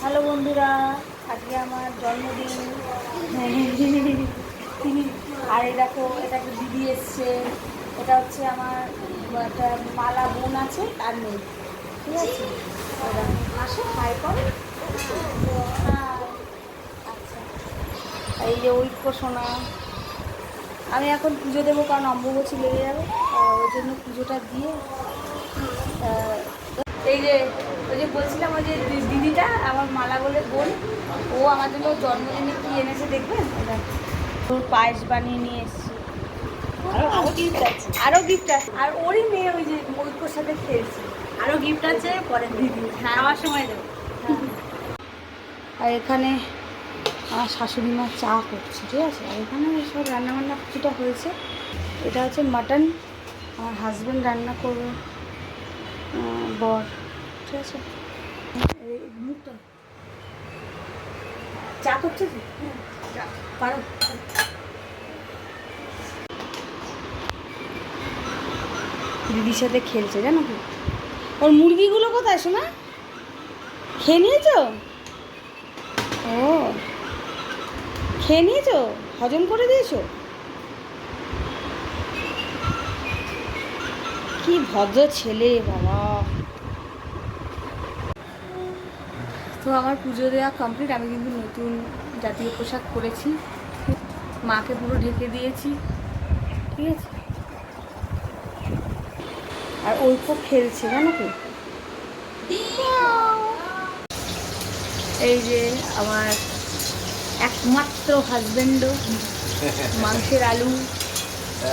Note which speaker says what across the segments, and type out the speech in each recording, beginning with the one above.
Speaker 1: Hello বন্ধুরা, আজকে আমার জন্মদিন। আর এই দেখো, এটা একটা দিদি এসছে। এটা হচ্ছে আমার একটা মালা বোন আছে, তার মেয়ে। ঠিক আছে, ওরা আসে হাই করে। হ্যাঁ, আচ্ছা। এই যে ঐক্য সোনা, আমি এখন পুজো দেবো কারণ অম্বুবচী লেগে যাবে, ওই জন্য পুজোটা দিয়ে এই যে ওই যে বলছিলাম, ওই যে দিদিটা আমার মালা বলে বোন, ও আমার জন্য জন্মদিনে কি এনেছে দেখবেন। ওর পায়েস বানিয়ে নিয়ে এসেছি। আরও গিফট আছে, আর ওরই মেয়ে ওই যে ঐক্যর সাথে খেলছে।
Speaker 2: আরও গিফট আছে পরে দিদি,
Speaker 1: হ্যাঁ,
Speaker 2: খাওয়ার সময় দেবো।
Speaker 1: আর এখানে আমার শাশুড়ি মা চা করছে, ঠিক আছে। আর এখানে সব রান্নাবান্না কিছুটা হয়েছে। এটা হচ্ছে মাটন, আমার হাজব্যান্ড রান্না করবে, বর, ঠিক আছে। মুখটা চা করছে কি পারো। দিদির সাথে খেলছে, জানো কি। ওর মুরগিগুলো কোথায় শোনা, খেয়ে নিয়েছো? ও, খেয়ে নিয়েছো, হজম করে দিয়েছো? কি ভদ্র ছেলে বাবা। তো আমার পুজো দেওয়া কমপ্লিট। আমি কিন্তু নতুন জাতীয় পোশাক পরেছি, মাকে পুরো ঢেকে দিয়েছি, ঠিক আছে। আর ঐক্য খেলছে, জানো কি। এই যে আমার একমাত্র হাজবেন্ডও মাংসের আলু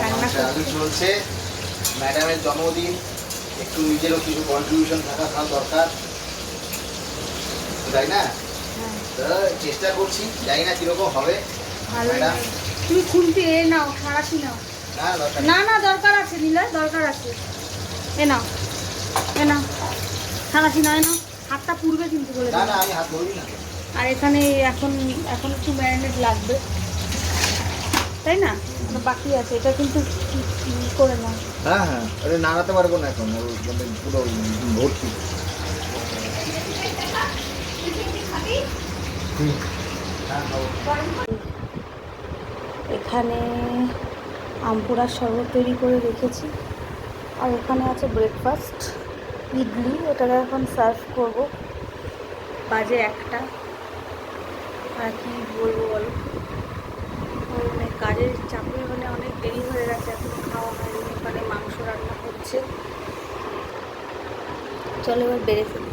Speaker 1: রান্না
Speaker 3: চলছে। ম্যাডামের জন্মদিন, একটু নিজেরও কিছু কন্ট্রিবিউশন থাকা দরকার, তাই না? চেষ্টা করছি, জানি না কিরকম হবে। ম্যাডাম
Speaker 1: তুমি খুন্তি এ নাও, খারাপি নাও। না না, দরকার আছে নীলা, দরকার আছে। এ নাও, এ নাও, খারাপি নয় না, হাতটা পুড়বে কিন্তু বলে।
Speaker 3: না না, আমি হাত ধরি না।
Speaker 1: আর এখানে এখন এখন একটু ম্যারিনেট লাগবে, তাই না? বাকি আছে, এটা কিন্তু করে নাও।
Speaker 3: হ্যাঁ হ্যাঁ, আরে নাড়াতে পারবো না এখন, মানে পুরো ভর্তি।
Speaker 1: এখানে আমপুরার শরবত তৈরি করে রেখেছি। আর এখানে আছে ব্রেকফাস্ট, ইডলি, ওটাকে এখন সার্ভ করব। বাজে 1টা। আর কি বলবো বলো, মানে কাজের চাপে মানে অনেক দেরি হয়ে গেছে, এখন খাওয়া হয়নি। ওখানে মাংস রান্না করছে, চলো এবার বেড়ে ফেলি।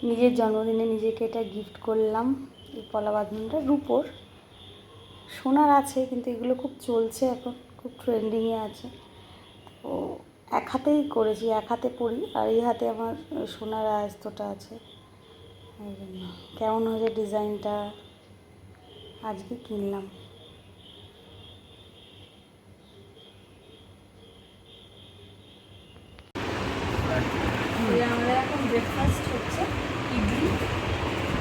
Speaker 1: নিজের জন্মদিনে নিজেকে এটা গিফট করলাম, এই পলা বাঁধনটা রূপোর। সোনার আছে কিন্তু এগুলো খুব চলছে এখন, খুব ট্রেন্ডিংয়ে আছে। তো এক হাতেই করেছি, এক হাতে পরি, আর এই হাতে আমার সোনার আয়স্তটা আছে। এই জন্য কেমন হয়েছে ডিজাইনটা, আজকে কিনলাম। আমরা এখন ব্রেকফাস্ট হচ্ছে ইডলি,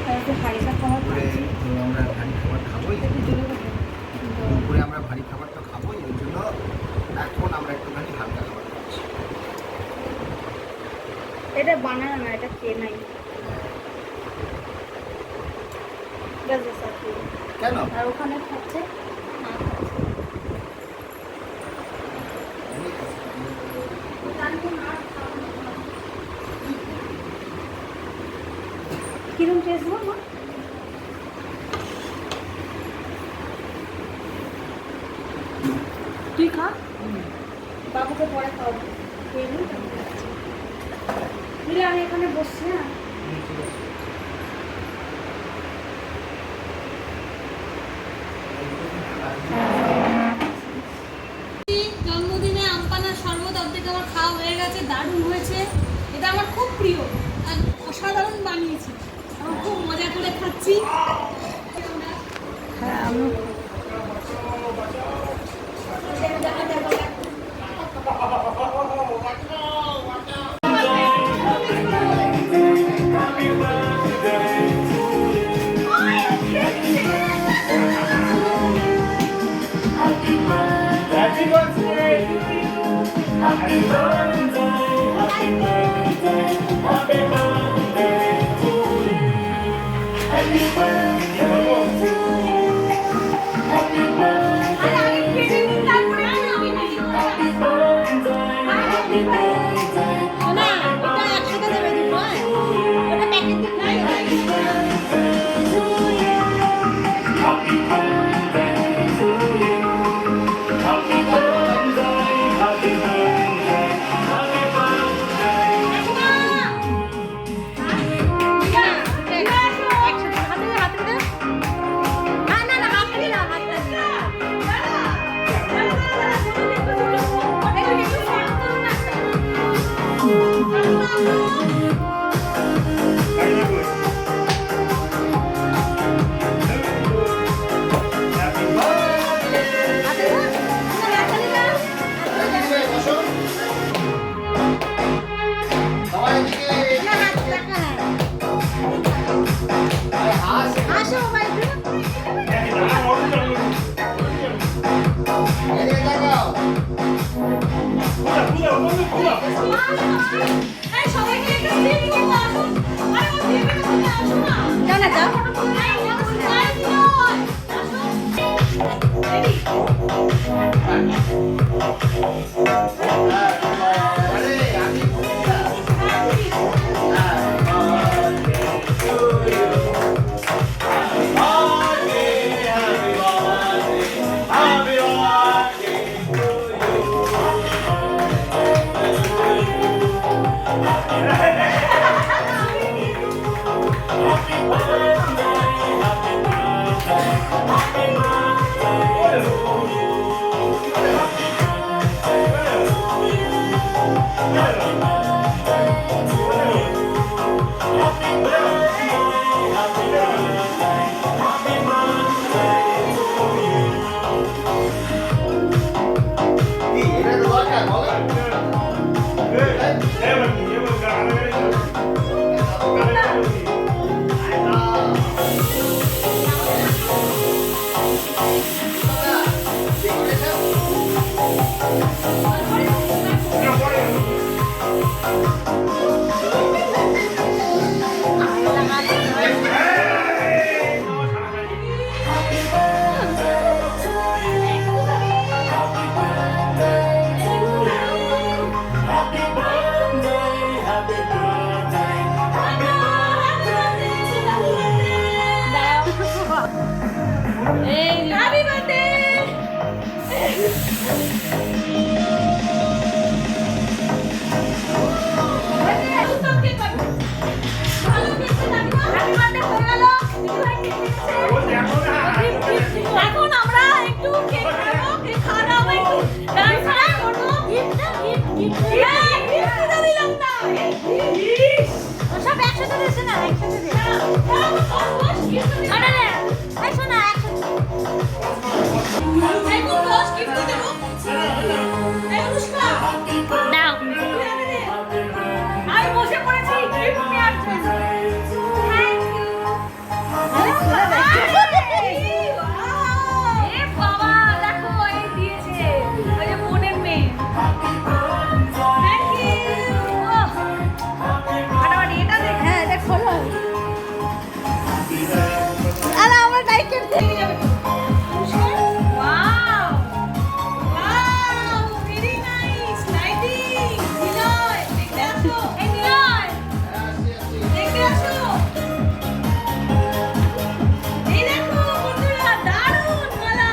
Speaker 1: তারপরে হালকা খাবার খাচ্ছি।
Speaker 3: আমরা ভারী খাবার খাবোই, দুপুরে আমরা ভারী খাবার তো খাবোই, ওই জন্য এখন আমরা একটুখানি হালকা খাবার খাচ্ছি।
Speaker 1: এটা বানানো না, এটা কেনাই।
Speaker 3: কেন?
Speaker 1: আর ওখানে খাচ্ছে, মা খাচ্ছে। কিরম টেস্ট বল মা? তুই খা, বাবুকে পরে খাওয়াবো। বুঝলি আমি এখানে বসছি না।
Speaker 2: জন্মদিনে আমপানার শরবত অর্ধেক আমার খাওয়া হয়ে গেছে, দারুণ হয়েছে। এটা আমার খুব প্রিয় আর অসাধারণ বানিয়েছি, আমার খুব মজা করে খাচ্ছি।
Speaker 1: হ্যাঁ, আমি
Speaker 4: Happy birthday, happy birthday, happy birthday.
Speaker 3: সবাই এদিকে। আরে হাস। এদিকে তাকাও।
Speaker 2: এই সবাইকে একটা স্টিল করবো, আসুন। আরে ও দিয়ে দেবে, তুমি আসো না।
Speaker 1: যাও না, যাও।
Speaker 2: এই, নয়, আসুন। Ready?
Speaker 3: আরে আমি বলছি কি এটা তো দরকার বলো।
Speaker 2: Hey, happy birthday! এখন আমরা একটু কেক খাবো, কেক খাওয়া দাওয়া একটু ডান্স করবো। দিলাম না।
Speaker 1: সব একসাথে দিয়েছে না, একসাথে দিয়েছে।
Speaker 2: আমি বসে পড়েছি গিফট নেওয়ার জন্য। এ বাবা, দেখো এই দিয়েছে, ওই যে বোনের মেয়ে। Thank you. ওহ, ফাটাফাটি এটা দেখ।
Speaker 1: হ্যাঁ, এটা খোলো। আরে আমার লাইকের
Speaker 2: দিয়ে যাবে তো। Wow! Wow! Very nice! Lighting! Niloy, দেখতে আসো। এই নিলয়, দেখতে আসো। এই দেখো বন্ধুরা, দারুণ মালা।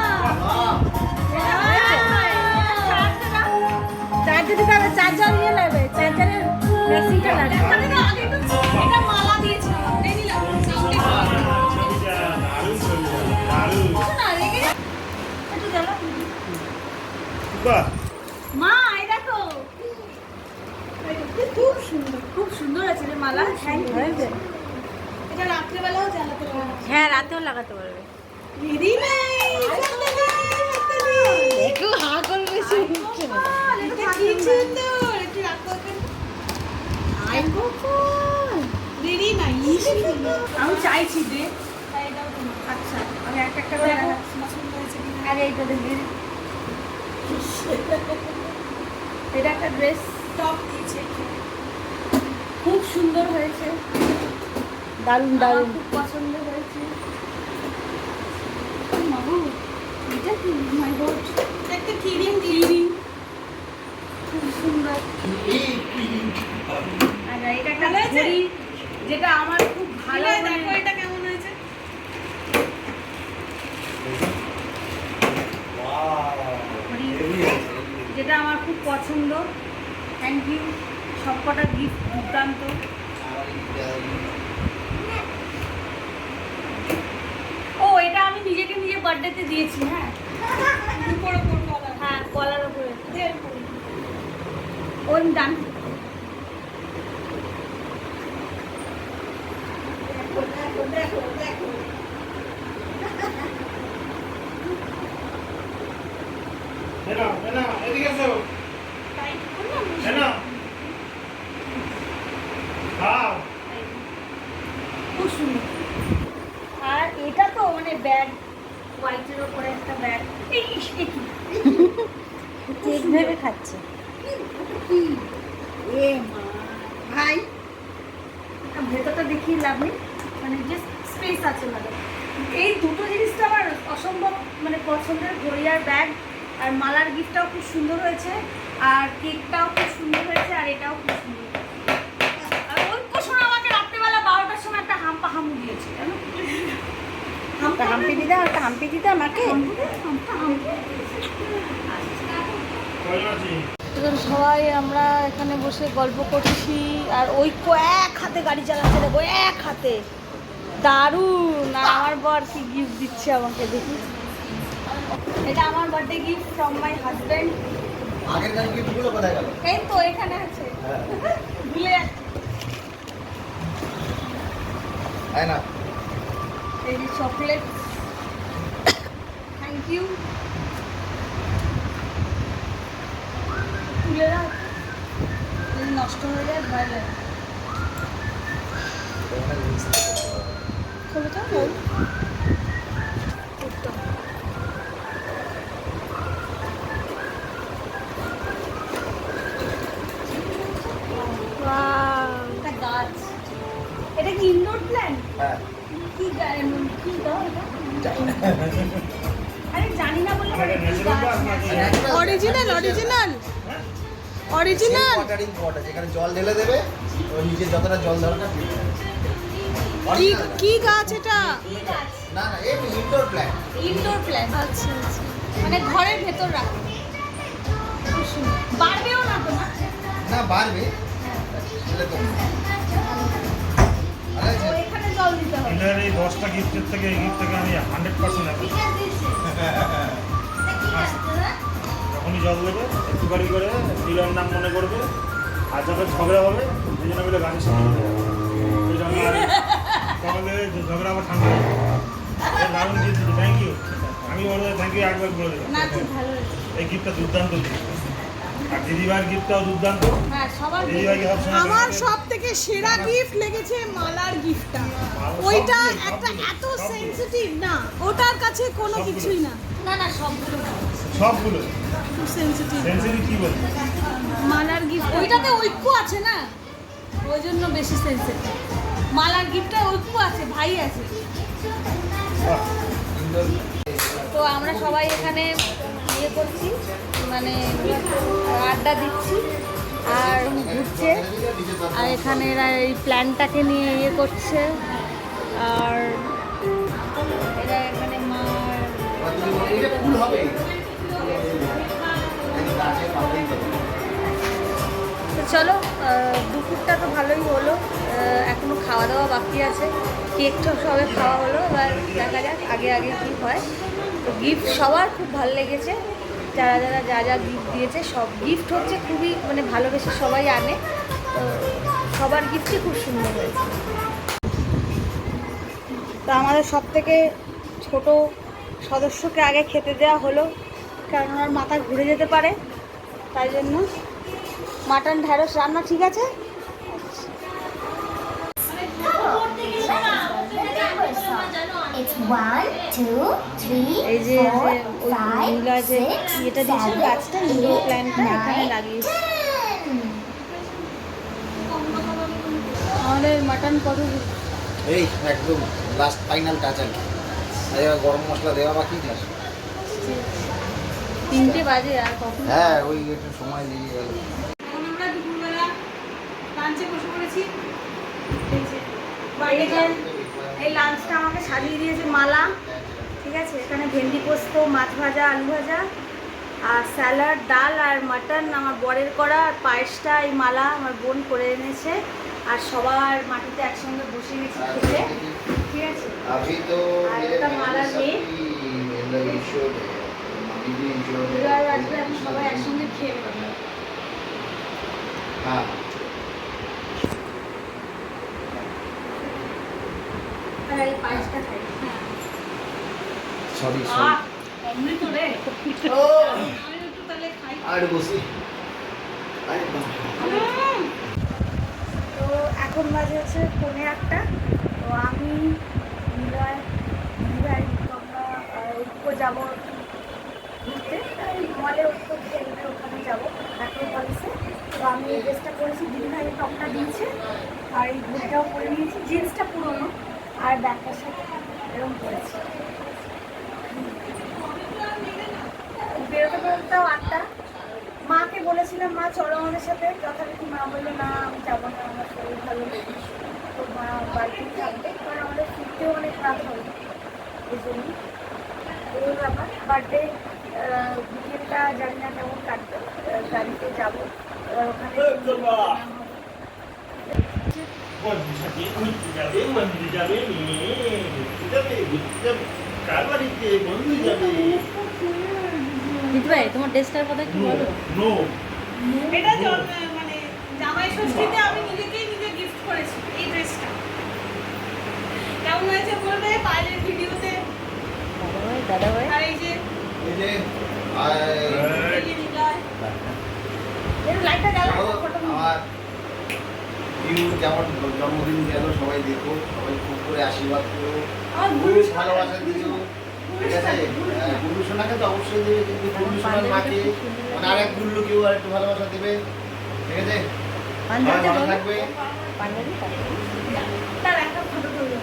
Speaker 1: চার্জার দিতে হবে, চার্জার নিয়ে নেবে, চার্জারের মেশিনটা লাগবে।
Speaker 2: এখানে তো আগে তো এটা মালা দিয়েছে। এই নিলাম, সাউন্ডে না রেগে যা। একটু দাঁড়া। মা, এই দেখো। খুব সুন্দর আছে রে মালা। এটা রাত্রেবেলাও জ্বালাতে পারবে।
Speaker 1: হ্যাঁ, রাতেও লাগাতে পারবে।
Speaker 2: Very nice.
Speaker 1: একটু হা করবে
Speaker 2: এটা কি সুন্দর। একটু রাখো এখানে। Very nice. আমি চাইছি যে তাই দাও তুমি। আচ্ছা, আমি একটা একটা করে দেখাচ্ছি। পছন্দ হয়েছে কিনা।
Speaker 1: আরে এইটা দেখবি, এটা একটা ড্রেস,
Speaker 2: টপ দিয়েছে।
Speaker 1: খুব সুন্দর হয়েছে, দারুণ
Speaker 2: আমার
Speaker 1: দারুণ।
Speaker 2: খুব পছন্দ হয়েছে। মাগো, এটা কি? মাই গড, একটা কিরিং দিয়েছি। খুব সুন্দর।
Speaker 1: আর এটা একটা
Speaker 2: ভালো হয়েছে?
Speaker 1: ঘড়ি, যেটা আমার খুব ভালো
Speaker 2: ভালো,
Speaker 1: মানে
Speaker 2: দেখো এটা কেমন হয়েছে।
Speaker 1: ঘড়ি, যেটা আমার খুব পছন্দ। থ্যাংক ইউ, সবকটা গিফট দুর্দান্ত। ও, এটা আমি নিজেকে নিজে বার্থডেতে দিয়েছি। হ্যাঁ,
Speaker 2: উপর উপর কলা।
Speaker 1: হ্যাঁ, কলার উপরে
Speaker 2: দেড় করে।
Speaker 1: ওর ডান।
Speaker 2: দেখো দেখো
Speaker 4: এদিকে এসো
Speaker 2: টাইট করলাম
Speaker 4: না খাও
Speaker 2: খুব সুন্দর। আর এটা তো মানে ব্যাগ হোয়াইটের ওপরে একটা ব্যাগ এই কি
Speaker 1: কেক ভেবে খাচ্ছে।
Speaker 2: কি এ মা ভাই ভেতরটা দেখিয়ে লাভ নেই, মানে যে স্পেস আছে মানে এই দুটো জিনিসটা আমার অসম্ভব মানে পছন্দের। ঘড়িয়ার ব্যাগ আর মালার গিফটটাও খুব সুন্দর হয়েছে, আর কেকটাও খুব সুন্দর হয়েছে, আর এটাও খুব সুন্দর। আর ঐক্য শোনা আমাকে রাত্রিবেলা 12টার সময় একটা হাম্পু দিয়েছে জানো,
Speaker 1: একটা হাম্পি দিদা, একটা হাম্পি দিদা আমাকে। এখন সবাই আমরা এখানে বসে গল্প করছি, আর ঐক্য এক হাতে গাড়ি চালাচ্ছে, দেখো এক হাতে, দারুণ। আর আমার বর কি গিফট দিচ্ছে আমাকে, দেখি। এটা আমার birthday gift from my husband.
Speaker 3: আগের গান গিফটগুলো কোথায় গেল?
Speaker 1: এই তো এখানে আছে, ভুলে যাচ্ছি।
Speaker 3: তাই না?
Speaker 1: এই যে চকলেট, থ্যাংক ইউ। তুলে রাখ, যদি নষ্ট হয়ে যায় ভয় লাগে। খোলো তো, খোল। করতে হবে। Wow, একটা গাছ। এটা কি ইনডোর প্ল্যান্ট?
Speaker 3: হ্যাঁ,
Speaker 1: কি কি দাও এটা?
Speaker 3: জানি না।
Speaker 1: আরে জানি না বললে
Speaker 4: এটা natural গাছ নাকি?
Speaker 1: অরিজিনাল অরিজিনাল অরিজিনাল
Speaker 3: ওয়াটারিং পট আছে, এখানে জল ঢেলে দেবে, ওই নিচে যতটা জল দরকার দিয়ে দেবে।
Speaker 1: কি
Speaker 3: Original না।
Speaker 1: কি গাছ এটা?
Speaker 2: কি গাছ?
Speaker 3: না না, এই ইনডোর প্ল্যান্ট।
Speaker 2: ইনডোর প্ল্যান্ট,
Speaker 1: আচ্ছা আচ্ছা।
Speaker 2: মানে ঘরের ভেতর রাখা। বাড়বেও না তো না?
Speaker 3: না বাড়বে, সেটা তো ভালো
Speaker 2: তো
Speaker 3: আছে।
Speaker 2: এখানে জল দিতে হবে।
Speaker 4: এটার এই 10টা গিফটের থেকে এই গিফট থেকে আমি 100% হ্যাপি। যখনই জল দেবে একটুখানি করে ডিলার নাম মনে করবে, আর যখন ঝগড়া হবে দুজনে মিলে গানের সাথে ওই জন্য আর তাহলে ঝগড়া আবার ঠান্ডা হবে। দারুণ গিফট দিচ্ছি, থ্যাংক ইউ। আমি ওর থ্যাংক ইউ একবার বলে দেবো।
Speaker 2: না খুব ভালো হয়েছে।
Speaker 4: এই গিফটটা দুর্দান্ত দিচ্ছি। আর দিদিভাইয়ের গিফটটাও দুর্দান্ত।
Speaker 2: হ্যাঁ সবার
Speaker 4: দিদিভাইকে সবসময়
Speaker 5: আমার সব থেকে সেরা গিফট লেগেছে মালার গিফটটা। ওইটা একটা এত সেনসিটিভ না, ওটার কাছে কোনো কিছুই না,
Speaker 2: না না সবগুলো ভালো।
Speaker 4: সবগুলো
Speaker 5: খুব সেনসিটিভ।
Speaker 4: সেন্সিটিভ কি বলবো?
Speaker 5: মালার গিফট
Speaker 2: ওইটাতে ঐক্য আছে না, ওই জন্য বেশি সেন্সিটিভ। মালার গিফটে ঐক্য আছে, ভাই আছে।
Speaker 4: বাহ,
Speaker 3: ইনডোর
Speaker 1: তো আমরা সবাই এখানে ইয়ে করছি, মানে আড্ডা দিচ্ছি আর ঘুরছে, আর এখানে এরা এই প্ল্যানটাকে নিয়ে ইয়ে করছে, আর এরা এখানে মার
Speaker 3: এটা ফুল হবে। গাছের পাতাই তো।
Speaker 1: তো চলো, দুপুরটা তো ভালোই হলো, এখনও খাওয়া দাওয়া বাকি আছে। কেকটা সবে খাওয়া হলো, এবার দেখা যাক আগে আগে কী হয়। তো গিফট সবার খুব ভালো লেগেছে, যারা যারা যা যা গিফট দিয়েছে সব গিফট হচ্ছে খুবই মানে ভালোবেসে সবাই আনে, তো সবার গিফটই খুব সুন্দর হয়েছে। তো আমাদের সব থেকে ছোট সদস্যকে আগে খেতে দেওয়া হলো, কারণ ওনার মাথা ঘুরে যেতে পারে, তাই জন্য। মাটন ঢ্যাঁড়স রান্না ঠিক আছে?
Speaker 6: It's 1, 2, 3,
Speaker 1: এই যে
Speaker 6: 4,
Speaker 1: ওই
Speaker 6: 5,
Speaker 1: নীলা যে
Speaker 6: 6,
Speaker 1: ইয়েটা দিয়েছিল,
Speaker 6: 7,
Speaker 1: গাছটা ইনডোর প্ল্যান্টটা এখানে
Speaker 6: 9,
Speaker 1: লাগিয়েছে।
Speaker 6: 10.
Speaker 1: আমাদের মাটন কত?
Speaker 3: এই একদম লাস্ট ফাইনাল টাচ আর কি। আর এবার গরম মশলা দেওয়া বাকি আছে।
Speaker 1: 3টে বাজে, আর কখন?
Speaker 3: হ্যাঁ, ওই একটু সময় লেগে গেল।
Speaker 2: এখন আমরা দুপুরবেলা লাঞ্চে বসে পড়েছি।
Speaker 1: এই যে এই লাঞ্চটা আমাকে সাজিয়ে দিয়েছে মালা, ঠিক আছে। এখানে ভেন্ডি পোস্ত, মাছ ভাজা, আলু ভাজা, আর স্যালাড, ডাল আর মাটন আমার বরের করা, আর পায়েসটা এই মালা আমার বোন করে এনেছে। আর সবার মাটিতে একসঙ্গে বসে গেছি খেতে, ঠিক আছে।
Speaker 3: अभी तो
Speaker 1: আর
Speaker 3: मेरे
Speaker 1: এটা
Speaker 3: फैमिली
Speaker 1: মালা নেই,
Speaker 3: सब इंश्योर्ड है, मम्मी भी इंश्योर्ड है।
Speaker 1: এবার আসলে আমি সবাই একসঙ্গে খেয়ে নেবো।
Speaker 3: हाँ,
Speaker 2: তার আগে পায়েসটা খাই।
Speaker 3: সরি
Speaker 2: অমৃত রে।
Speaker 3: ও
Speaker 2: আমি একটু তাহলে খাই।
Speaker 3: আর বসি আরে বাহ।
Speaker 2: তো এখন বাজে হচ্ছে 1:45। তো আমি নিলয় আমরা ঐক্য যাবো ঘুরতে, তাই মলে ঐক্য খেলবে, ওখানে যাবো অ্যাক্রোপলিসে। তো আমি এই ড্রেসটা পরেছি, দিদিভাই টপটা দিয়েছে, আর এই ঘুড়িটাও পরে নিয়েছি। জিন্সটা পুরোনো আর ব্যাগটার সাথে এরকম পরেছি। বেরোতে বেরোতেও 8টা। মাকে বলেছিলাম মা চলো আমাদের সাথে, যথারীতি মা বললো না আমি যাবো না, আমার শরীর ভালো নেই। তো মা বাড়িতেই থাকবে, কারণ আমাদের ফিরতেও অনেক রাত হবে, এই জন্য এই ব্যাপার। বার্থডে বিকেলটা জানি না কেমন কাটবে, গাড়িতে যাবো, ওখানে
Speaker 1: দিদিভাই তোমার ড্রেসটার কথা একটু বলো।
Speaker 5: এটা মানে জামাই ষষ্ঠীতে আমি নিজেকেই নিজে গিফট করেছি এই ড্রেসটা। কেমন হয়েছে বলবে পায়েলের ভিডিওতে।
Speaker 1: দাদা ভাই
Speaker 5: আর এই যে
Speaker 3: এই যে
Speaker 5: এই যে নিলয়।
Speaker 2: লাইটটা জ্বালা
Speaker 3: আমার দিন যেমন জন্মদিন গেল, সবাই দেখো, সবাই খুব করে আশীর্বাদ করো, খুব ভালোবাসা দিও, ঠিক আছে? গুল্লু সোনাকে তো অবশ্যই দেবে, কিন্তু গুল্লু সোনার মাকে মানে আর এক গুল্লুকেও আর একটু ভালোবাসা দেবে, ঠিক আছে? সবাই ভালো থাকবে।
Speaker 2: তার একটা ফটো তুলবে।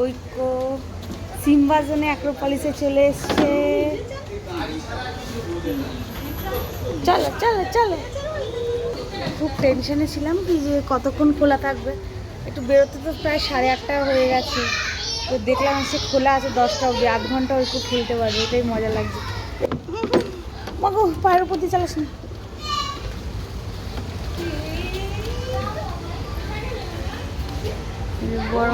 Speaker 1: ঐক্য সিম্বার জন্য অ্যাক্রোপলিসে চলে এসছে। চলো চলো চলো। খুব টেনশনে ছিলাম কি যে কতক্ষণ খোলা থাকবে, একটু বেরোতে তো প্রায় 8:30 হয়ে গেছে। তো দেখলাম সে খোলা আছে 10টা অবধি, 8 ঘন্টা একটু খেলতে পারবে, এটাই মজা লাগছে। মাগো পায়ের উপর দিয়ে চালাস না। বড়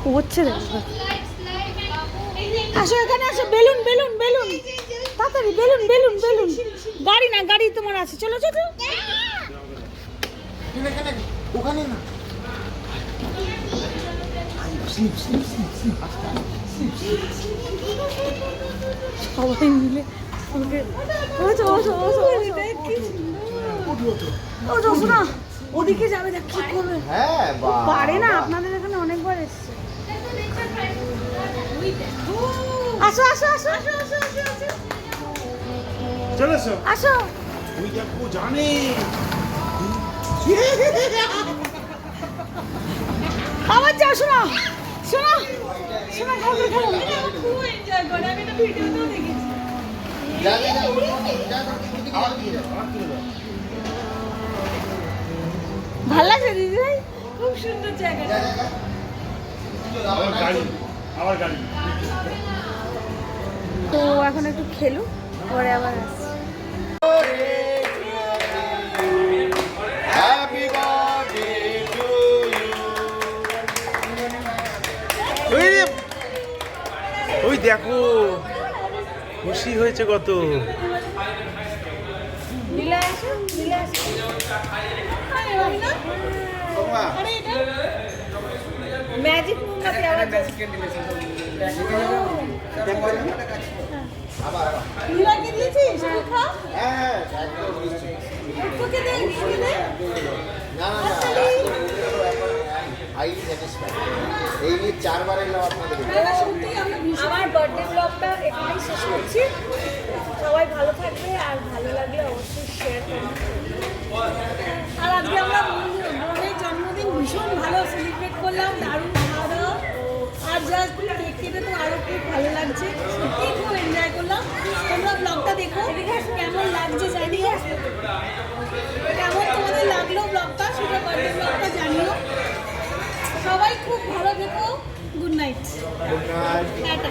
Speaker 1: করছে দেখো। আসো এখানে আসো, বেলুন বেলুন বেলুন তাড়াতাড়ি, বেলুন বেলুন বেলুন। গাড়ি না, গাড়ি তোমার আছে, চলো চলো।
Speaker 3: ওখানে না
Speaker 1: সবাই মিলে ওকে শোনা ওদিকে যাবে, দেখ কি করবে।
Speaker 3: হ্যাঁ
Speaker 1: পারে না, আপনাদের এখানে অনেকবার এসছে। আসো আসো আসো আসো আসো আসো
Speaker 4: চলে এসো।
Speaker 1: আসো।
Speaker 4: ওই দেখো জানে
Speaker 1: আবার যাও, শোনো শোনো শোনো, খাবে খাবে।
Speaker 5: খুব এনজয় করে, আমি তো ভিডিওতেও দেখেছি।
Speaker 1: ভাল লাগছে দিদি ভাই?
Speaker 5: খুব সুন্দর জায়গাটা।
Speaker 4: আবার গাড়ি
Speaker 1: তো এখন একটু খেলুক, পরে আবার আসছি।
Speaker 3: Happy birthday to you.
Speaker 7: ওই দেখো খুশি হয়েছে কত।
Speaker 2: দিলে আসো, দিলে আসো। ম্যাজিক মোমবাতি আবার
Speaker 5: নিলয়কে দিয়েছিস? তুই খা।
Speaker 3: হ্যাঁ একদম নিশ্চয়ই।
Speaker 5: তোকে দে, নিয়ে দে।
Speaker 3: না না না, হাইলি স্যাটিসফাইড। এই নিয়ে 4 বার এলাম আপনাদের
Speaker 5: না, না, সত্যিই আমরা ভীষণ
Speaker 2: আমার বার্থডে ব্লগটা এখানেই শেষ করছি। সবাই ভালো থাকবে, আর ভালো লাগলে অবশ্যই শেয়ার করবেন।
Speaker 5: আর আজকে আমরা বোনের জন্মদিন ভীষণ ভালো সেলিব্রেট করলাম, দারুণ খাওয়া দাওয়া। আর জাস্ট কেক কেটে তো আরও খুব ভালো লাগছে, সত্যিই খুব এনজয় করলাম। তোমরা ব্লগটা দেখো, কেমন লাগছে জানিও, কেমন তোমাদের লাগলো ব্লগটা, সেটা বার্থডে ব্লগটা জানিও। সবাই খুব ভালো থেকো। Good night.
Speaker 3: Good night.
Speaker 5: Tata.